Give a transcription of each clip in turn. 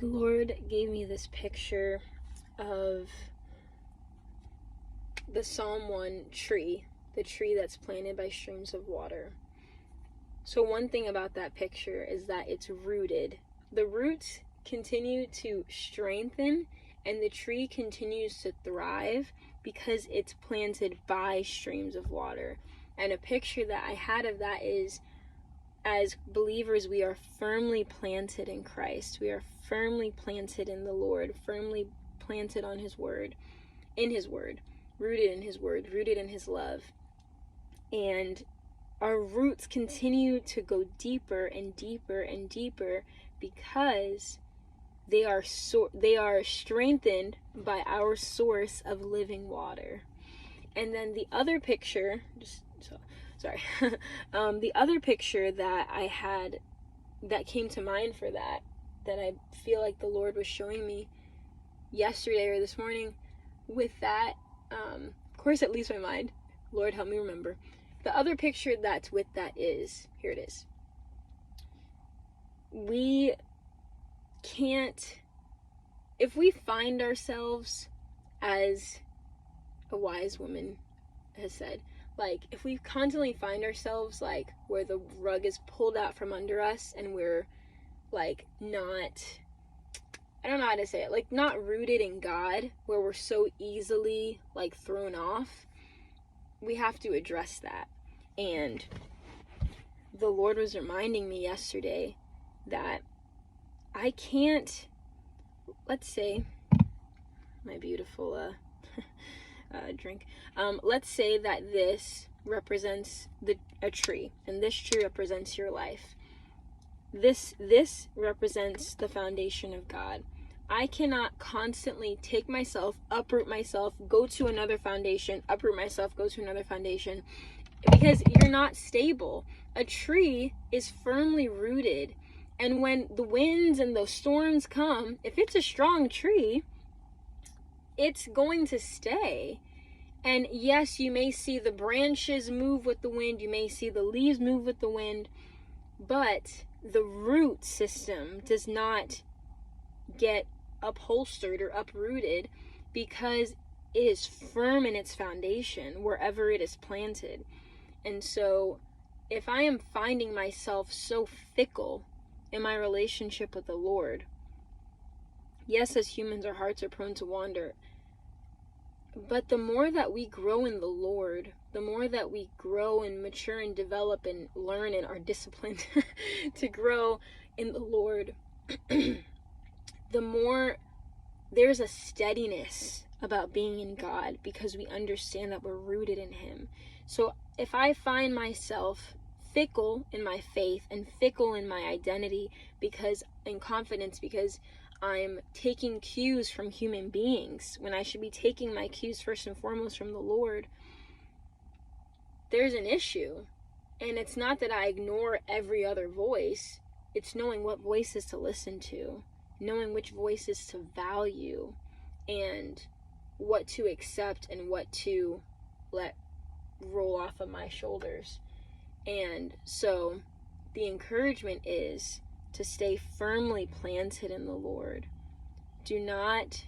The Lord gave me this picture of the Psalm 1 tree, the tree that's planted by streams of water. So one thing about that picture is that it's rooted. The roots continue to strengthen and the tree continues to thrive because it's planted by streams of water. And a picture that I had of that is, as believers, we are firmly planted in Christ. We are firmly planted in the Lord, firmly planted on His Word, in His Word, rooted in His Word, rooted in His love. And our roots continue to go deeper and deeper and deeper because they are strengthened by our source of living water. And then the other picture, the other picture that I had that came to mind for that I feel like the Lord was showing me yesterday or this morning with that, of course it leaves my mind, Lord help me remember. The other picture that's with that is, here it is. We can't, if we find ourselves, as a wise woman has said, like, if we constantly find ourselves, like, where the rug is pulled out from under us and we're, like, not, I don't know how to say it, like, not rooted in God, where we're so easily, like, thrown off, we have to address that. And the Lord was reminding me yesterday that I can't, let's say, my beautiful drink, let's say that this represents a tree, and this tree represents your life. This represents the foundation of God. I cannot constantly take myself, uproot myself, go to another foundation, uproot myself, go to another foundation, because you're not stable. A tree is firmly rooted, and when the winds and the storms come, if it's a strong tree, it's going to stay. And yes, you may see the branches move with the wind, you may see the leaves move with the wind, but the root system does not get upholstered or uprooted because it is firm in its foundation wherever it is planted. And so if I am finding myself so fickle in my relationship with the Lord, yes, as humans our hearts are prone to wander, but the more that we grow in the Lord, the more that we grow and mature and develop and learn and are disciplined to grow in the Lord, the more there's a steadiness about being in God because we understand that we're rooted in Him. So if I find myself fickle in my faith and fickle in my identity and confidence because I'm taking cues from human beings when I should be taking my cues first and foremost from the Lord, there's an issue. And it's not that I ignore every other voice, it's knowing what voices to listen to, knowing which voices to value, and what to accept and what to let roll off of my shoulders. And so the encouragement is to stay firmly planted in the Lord. Do not,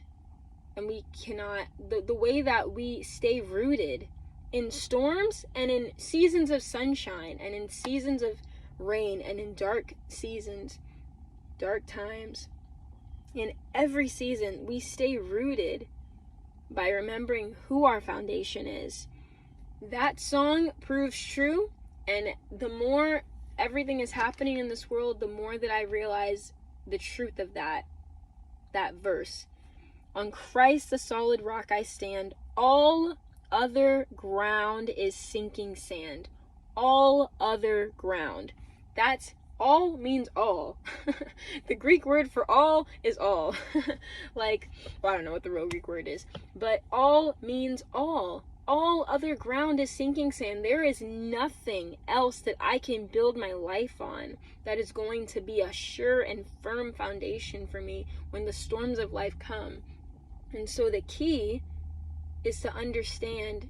and we cannot, the way that we stay rooted in storms and in seasons of sunshine and in seasons of rain and in dark seasons, dark times, in every season, we stay rooted by remembering who our foundation is. That song proves true, and the more everything is happening in this world, the more that I realize the truth of that verse. On Christ the solid rock I stand, all other ground is sinking sand. All other ground. That's all means all. The Greek word for all is all. Like, well, I don't know what the real Greek word is, but all means all. All other ground is sinking sand. There is nothing else that I can build my life on that is going to be a sure and firm foundation for me when the storms of life come. And so the key is to understand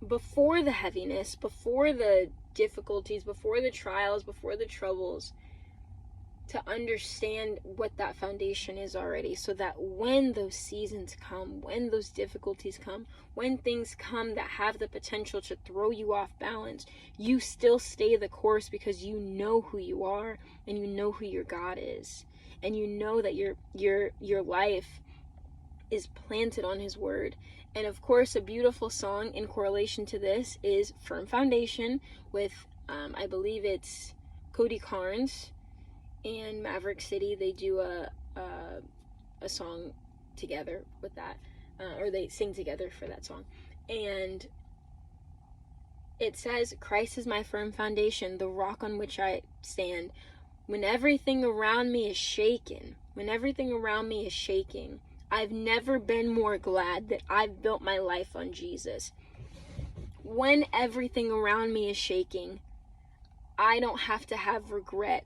before the heaviness, before the difficulties, before the trials, before the troubles, to understand what that foundation is already, so that when those seasons come, when those difficulties come, when things come that have the potential to throw you off balance, you still stay the course, because you know who you are, and you know who your God is, and you know that your life is planted on his word. And of course, a beautiful song in correlation to this is Firm Foundation with I believe it's Cody Carnes and Maverick City. They do a song together with that, or they sing together for that song. And it says, Christ is my firm foundation, the rock on which I stand. When everything around me is shaken, I've never been more glad that I've built my life on Jesus. When everything around me is shaking, I don't have to have regret,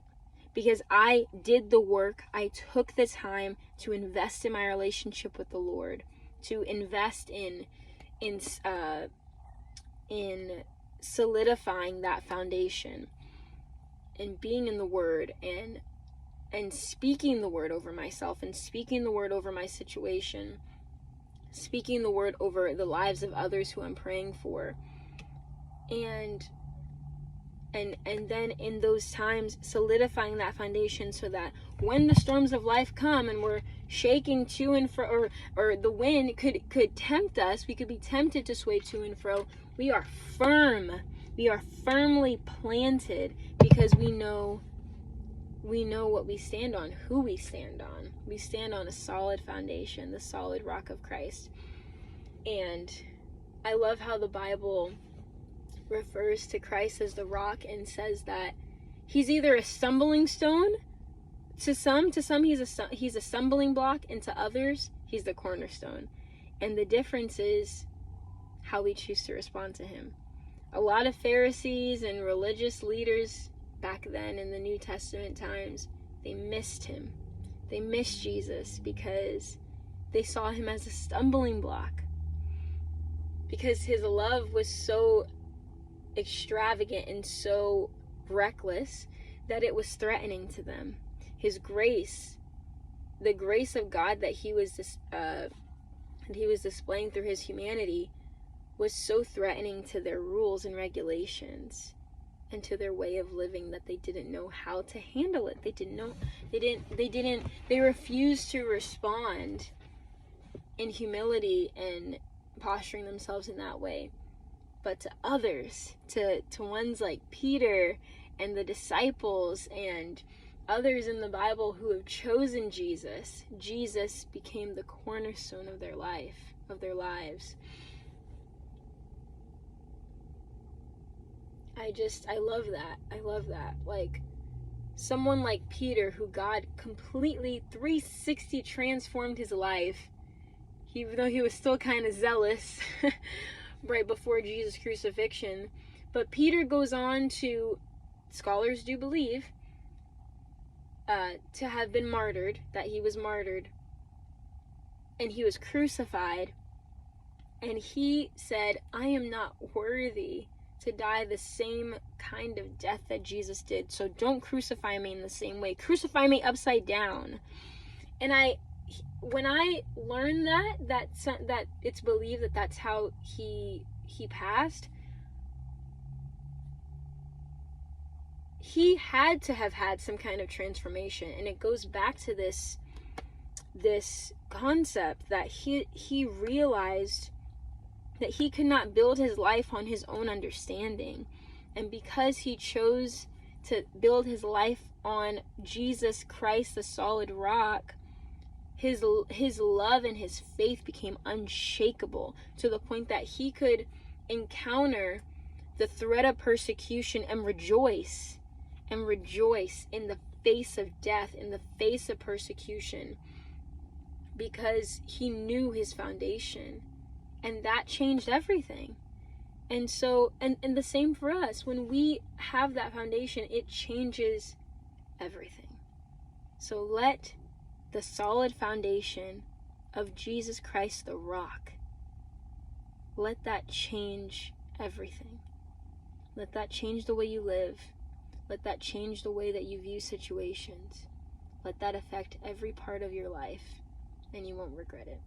because I did the work. I took the time to invest in my relationship with the Lord, to invest in solidifying that foundation, and being in the Word, and speaking the word over myself, and speaking the word over my situation, speaking the word over the lives of others who I'm praying for. And then in those times, solidifying that foundation, so that when the storms of life come and we're shaking to and fro, or the wind could tempt us, we could be tempted to sway to and fro, we are firm. We are firmly planted, because we know what we stand on, who we stand on. We stand on a solid foundation, the solid rock of Christ. And I love how the Bible refers to Christ as the rock, and says that he's either a stumbling stone to some he's a stumbling block, and to others he's the cornerstone. And the difference is how we choose to respond to him. A lot of Pharisees and religious leaders back then in the New Testament times, they missed him. They missed Jesus, because they saw him as a stumbling block, because his love was so extravagant and so reckless that it was threatening to them. His grace, the grace of God that he was displaying through his humanity, was so threatening to their rules and regulations and to their way of living, that they didn't know how to handle it. They refused to respond in humility and posturing themselves in that way. But to others, to ones like Peter and the disciples and others in the Bible who have chosen Jesus, Jesus became the cornerstone of their life, of their lives. I love that. Like, someone like Peter, who God completely 360 transformed his life, even though he was still kind of zealous right before Jesus' crucifixion. But Peter goes on to, scholars do believe, to have been martyred, that he was martyred, and he was crucified. And he said, I am not worthy to die the same kind of death that Jesus did. So don't crucify me in the same way. Crucify me upside down. And when I learned that it's believed that that's how he passed, he had to have had some kind of transformation. And it goes back to this concept that he realized that he could not build his life on his own understanding. And because he chose to build his life on Jesus Christ, the solid rock, his love and his faith became unshakable, to the point that he could encounter the threat of persecution and rejoice in the face of death, in the face of persecution, because he knew his foundation. And that changed everything. And so, and the same for us. When we have that foundation, it changes everything. So let the solid foundation of Jesus Christ, the rock, let that change everything. Let that change the way you live. Let that change the way that you view situations. Let that affect every part of your life, and you won't regret it.